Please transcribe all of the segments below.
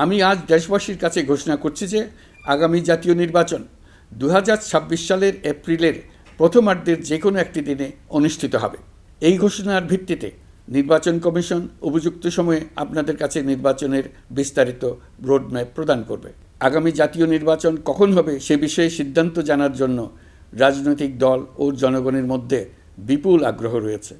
আমি আজ দেশবাসীর কাছে ঘোষণা করছি যে আগামী জাতীয় নির্বাচন 2026 সালের এপ্রিলের প্রথমার্ধের যে কোনো একটি দিনে অনুষ্ঠিত হবে। এই ঘোষণার ভিত্তিতে নির্বাচন কমিশন উপযুক্ত সময়ে আপনাদের কাছে নির্বাচনের বিস্তারিত রোডম্যাপ প্রদান করবে। আগামী জাতীয় নির্বাচন কখন হবে সে বিষয়ে সিদ্ধান্ত জানার জন্য রাজনৈতিক দল ও জনগণের মধ্যে বিপুল আগ্রহ রয়েছে।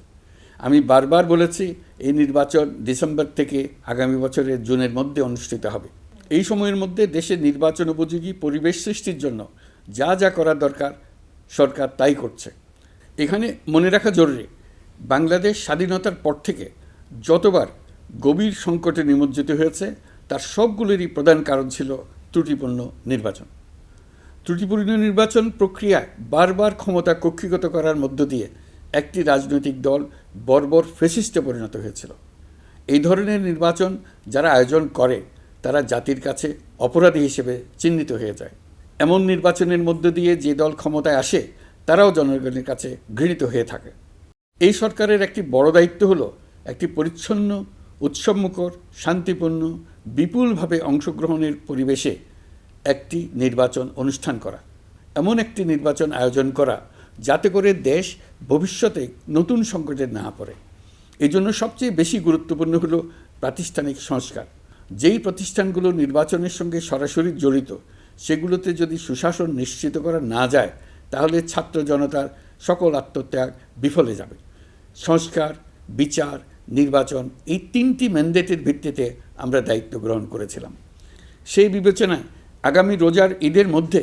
আমি বারবার বলেছি এই নির্বাচন ডিসেম্বর থেকে আগামী বছরের জুনের মধ্যে অনুষ্ঠিত হবে। এই সময়ের মধ্যে দেশের নির্বাচন উপযোগী পরিবেশ সৃষ্টির জন্য যা যা করা দরকার সরকার তাই করছে। এখানে মনে রাখা জরুরি, বাংলাদেশ স্বাধীনতার পর থেকে যতবার গভীর সংকটে নিমজ্জিত হয়েছে তার সবগুলোরই প্রধান কারণ ছিল ত্রুটিপূর্ণ নির্বাচন। ত্রুটিপূর্ণ নির্বাচন প্রক্রিয়ায় বারবার ক্ষমতা কক্ষিগত করার মধ্য দিয়ে একটি রাজনৈতিক দল বর্বর ফ্যাসিস্টে পরিণত হয়েছিল। এই ধরনের নির্বাচন যারা আয়োজন করে তারা জাতির কাছে অপরাধী হিসেবে চিহ্নিত হয়ে যায়। এমন নির্বাচনের মধ্য দিয়ে যে দল ক্ষমতায় আসে তারাও জনগণের কাছে ঘৃণিত হয়ে থাকে। এই সরকারের একটি বড় দায়িত্ব হলো একটি পরিচ্ছন্ন, উৎসবমুখর, শান্তিপূর্ণ, বিপুলভাবে অংশগ্রহণের পরিবেশে একটি নির্বাচন অনুষ্ঠান করা, এমন একটি নির্বাচন আয়োজন করা যাতে করে দেশ ভবিষ্যতে নতুন সংকটে না পড়ে। এই জন্য সবচেয়ে বেশি গুরুত্বপূর্ণ হলো প্রাতিষ্ঠানিক সংস্কার। যেই প্রতিষ্ঠানগুলো নির্বাচনের সঙ্গে সরাসরি জড়িত সেগুলোতে যদি সুশাসন নিশ্চিত করা না যায় তাহলে ছাত্র জনতার সকল আত্মত্যাগ বিফলে যাবে। সংস্কার, বিচার, নির্বাচন এই তিনটি ম্যান্ডেটের ভিত্তিতে আমরা দায়িত্ব গ্রহণ করেছিলাম। সেই বিবেচনায় আগামী রোজার ঈদের মধ্যে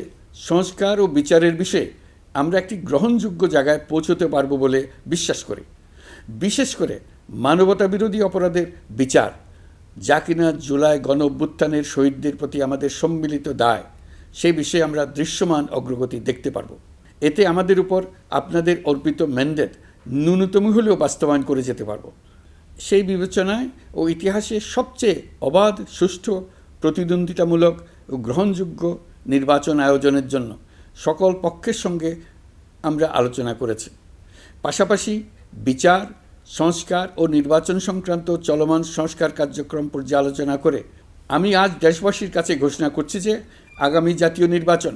সংস্কার ও বিচারের বিষয়ে আমরা একটি গ্রহণযোগ্য জায়গায় পৌঁছতে পারব বলে বিশ্বাস করি। বিশেষ করে মানবতা বিরোধী অপরাধের বিচার, যা কিনা জুলাই গণ অভ্যুত্থানের শহীদদের প্রতি আমাদের সম্মিলিত দায়, সেই বিষয়ে আমরা দৃশ্যমান অগ্রগতি দেখতে পারব। এতে আমাদের উপর আপনাদের অর্পিত ম্যান্ডেট ন্যূনতম হলেও বাস্তবায়ন করে যেতে পারব। সেই বিবেচনায় ও ইতিহাসে সবচেয়ে অবাধ, সুষ্ঠু, প্রতিদ্বন্দ্বিতামূলক ও গ্রহণযোগ্য নির্বাচন আয়োজনের জন্য সকল পক্ষের সঙ্গে আমরা আলোচনা করেছি। পাশাপাশি বিচার, সংস্কার ও নির্বাচন সংক্রান্ত চলমান সংস্কার কার্যক্রম পর্যালোচনা করে আমি আজ দেশবাসীর কাছে ঘোষণা করছি যে আগামী জাতীয় নির্বাচন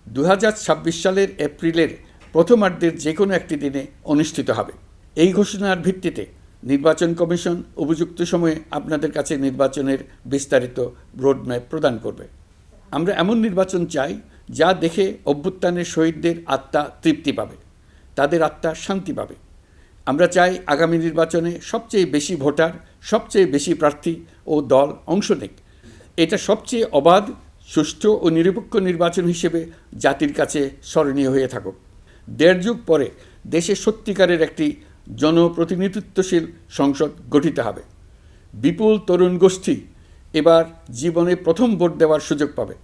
2026 সালের এপ্রিলের প্রথমার্ধের যে কোনো একটি দিনে অনুষ্ঠিত হবে। এই ঘোষণার ভিত্তিতে নির্বাচন কমিশন উপযুক্ত সময়ে আপনাদের কাছে নির্বাচনের বিস্তারিত রোডম্যাপ প্রদান করবে। আমরা এমন নির্বাচন চাই যা দেখে অভ্যুত্থানের শহীদদের আত্মা তৃপ্তি পাবে, তাদের আত্মা শান্তি পাবে। আমরা চাই আগামী নির্বাচনে সবচেয়ে বেশি ভোটার, সবচেয়ে বেশি প্রার্থী ও দল অংশ নেক। এটা সবচেয়ে অবাধ, সুষ্ঠু ও নিরপেক্ষ নির্বাচন হিসেবে জাতির কাছে স্মরণীয় হয়ে থাকুক। দেড় যুগ পরে দেশে সত্যিকারের একটি জনপ্রতিনিধিত্বশীল সংসদ গঠিত হবে। বিপুল তরুণ গোষ্ঠী এবার জীবনে প্রথম ভোট দেওয়ার সুযোগ পাবে।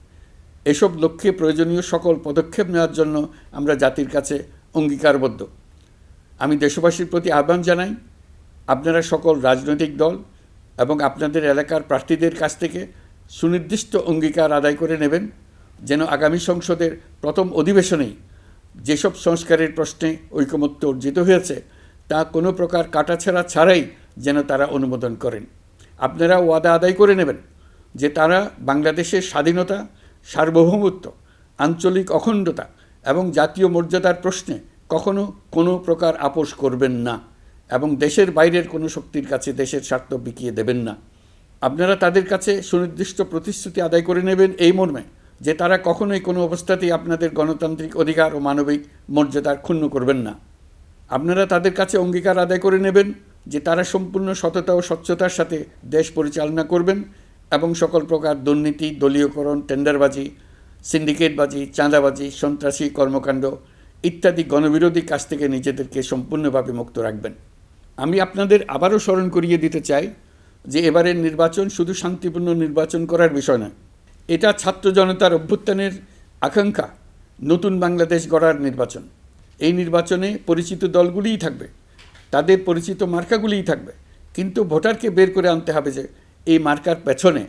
এসব লক্ষ্যে প্রয়োজনীয় সকল পদক্ষেপ নেওয়ার জন্য আমরা জাতির কাছে অঙ্গীকারবদ্ধ। আমি দেশবাসীর প্রতি আহ্বান জানাই, আপনারা সকল রাজনৈতিক দল এবং আপনাদের এলাকার প্রার্থীদের কাছ থেকে সুনির্দিষ্ট অঙ্গীকার আদায় করে নেবেন যেন আগামী সংসদের প্রথম অধিবেশনেই যেসব সংস্কারের প্রশ্নে ঐকমত্য অর্জিত হয়েছে তা কোনো প্রকার কাটাছেঁড়া ছাড়াই যেন তারা অনুমোদন করেন। আপনারা ওয়াদা আদায় করে নেবেন যে তারা বাংলাদেশের স্বাধীনতা, সার্বভৌমত্ব, আঞ্চলিক অখণ্ডতা এবং জাতীয় মর্যাদার প্রশ্নে কখনো কোনো প্রকার আপোষ করবেন না এবং দেশের বাইরের কোনো শক্তির কাছে দেশের স্বার্থ বিকিয়ে দেবেন না। আপনারা তাদের কাছে সুনির্দিষ্ট প্রতিশ্রুতি আদায় করে নেবেন এই মর্মে যে তারা কখনোই কোনো অবস্থাতেই আপনাদের গণতান্ত্রিক অধিকার ও মানবিক মর্যাদার ক্ষুণ্ণ করবেন না। আপনারা তাদের কাছে অঙ্গীকার আদায় করে নেবেন যে তারা সম্পূর্ণ সততা ও স্বচ্ছতার সাথে দেশ পরিচালনা করবেন এবং সকল প্রকার দুর্নীতি, দলীয়করণ, টেন্ডারবাজি, সিন্ডিকেটবাজি, চাঁদাবাজি, সন্ত্রাসী কর্মকাণ্ড ইত্যাদি গণবিরোধী কাজ থেকে নিজেদেরকে সম্পূর্ণভাবে মুক্ত রাখবেন। আমি আপনাদের আবারও স্মরণ করিয়ে দিতে চাই যে এবারের নির্বাচন শুধু শান্তিপূর্ণ নির্বাচন করার বিষয় নয়, এটা ছাত্র জনতার অভ্যুত্থানের আকাঙ্ক্ষা নতুন বাংলাদেশ গড়ার নির্বাচন। এই নির্বাচনে পরিচিত দলগুলিই থাকবে, তাদের পরিচিত মার্কাগুলিই থাকবে, কিন্তু ভোটারকে বের করে আনতে হবে যে এই মার্কার পেছনে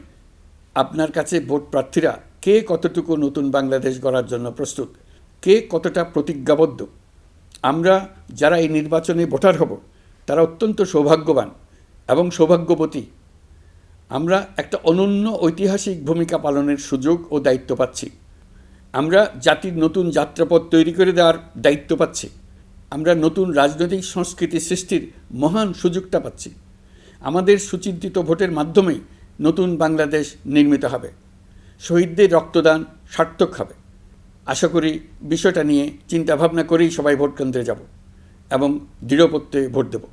আপনার কাছে ভোট প্রার্থীরা কে কতটুকু নতুন বাংলাদেশ গড়ার জন্য প্রস্তুত, কে কতটা প্রতিজ্ঞাবদ্ধ। আমরা যারা এই নির্বাচনে ভোটার হব তারা অত্যন্ত সৌভাগ্যবান এবং সৌভাগ্যবতী। আমরা একটা অনন্য ঐতিহাসিক ভূমিকা পালনের সুযোগ ও দায়িত্ব পাচ্ছি। আমরা জাতির নতুন যাত্রাপথ তৈরি করে দেওয়ার দায়িত্ব পাচ্ছি। আমরা নতুন রাজনৈতিক সংস্কৃতি সৃষ্টির মহান সুযোগটা পাচ্ছি। আমাদের সুচিন্তিত ভোটের মাধ্যমেই নতুন বাংলাদেশ নির্মিত হবে। শহীদদের রক্তদান সার্থক হবে। আশা করি বিষয়টা নিয়ে চিন্তাভাবনা করেই সবাই ভোট কেন্দ্রে যাব এবং দৃঢ়প্রত্যয়ে ভোট দেব।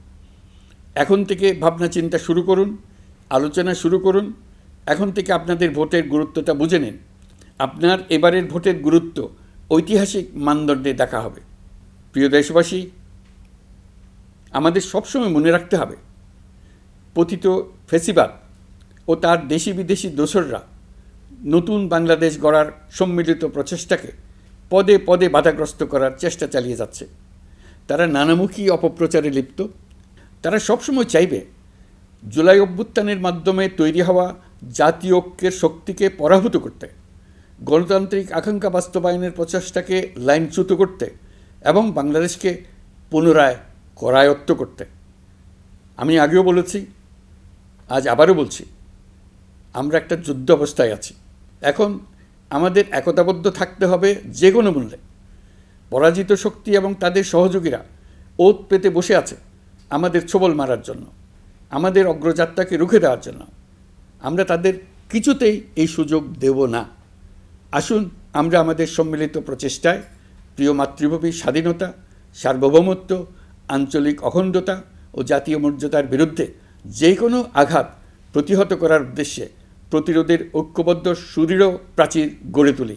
এখন থেকে ভাবনা চিন্তা শুরু করুন, আলোচনা শুরু করুন। এখন থেকে আপনাদের ভোটের গুরুত্বটা বুঝে নিন। আপনার এবারের ভোটের গুরুত্ব ঐতিহাসিক মানদণ্ডে দেখা হবে। প্রিয় দেশবাসী, আমাদের সবসময় মনে রাখতে হবে, পতিত ফ্যাসিবাদ ও তার দেশি বিদেশি দোসররা নতুন বাংলাদেশ গড়ার সম্মিলিত প্রচেষ্টাকে পদে পদে বাধাগ্রস্ত করার চেষ্টা চালিয়ে যাচ্ছে। তারা নানামুখী অপপ্রচারে লিপ্ত। তারা সবসময় চাইবে জুলাই অভ্যুত্থানের মাধ্যমে তৈরি হওয়া জাতীয় ঐক্যের শক্তিকে পরাভূত করতে, গণতান্ত্রিক আকাঙ্ক্ষা বাস্তবায়নের প্রচেষ্টাকে লাইনচ্যুত করতে এবং বাংলাদেশকে পুনরায় করায়ত্ত করতে। আমি আগেও বলেছি, আজ আবারও বলছি, আমরা একটা যুদ্ধ অবস্থায় আছি। এখন আমাদের একতাবদ্ধ থাকতে হবে যে কোনো মূল্যে। পরাজিত শক্তি এবং তাদের সহযোগীরা ওত পেতে বসে আছে আমাদের ছোবল মারার জন্য, আমাদের অগ্রযাত্রাকে রুখে দেওয়ার জন্য। আমরা তাদের কিছুতেই এই সুযোগ দেব না। আসুন আমরা আমাদের সম্মিলিত প্রচেষ্টায় প্রিয় মাতৃভূমির স্বাধীনতা, সার্বভৌমত্ব, আঞ্চলিক অখণ্ডতা ও জাতীয় মর্যাদার বিরুদ্ধে যে কোনো আঘাত প্রতিহত করার উদ্দেশ্যে প্রতিরোধের ঐক্যবদ্ধ সুদৃঢ় প্রাচীর গড়ে তুলি।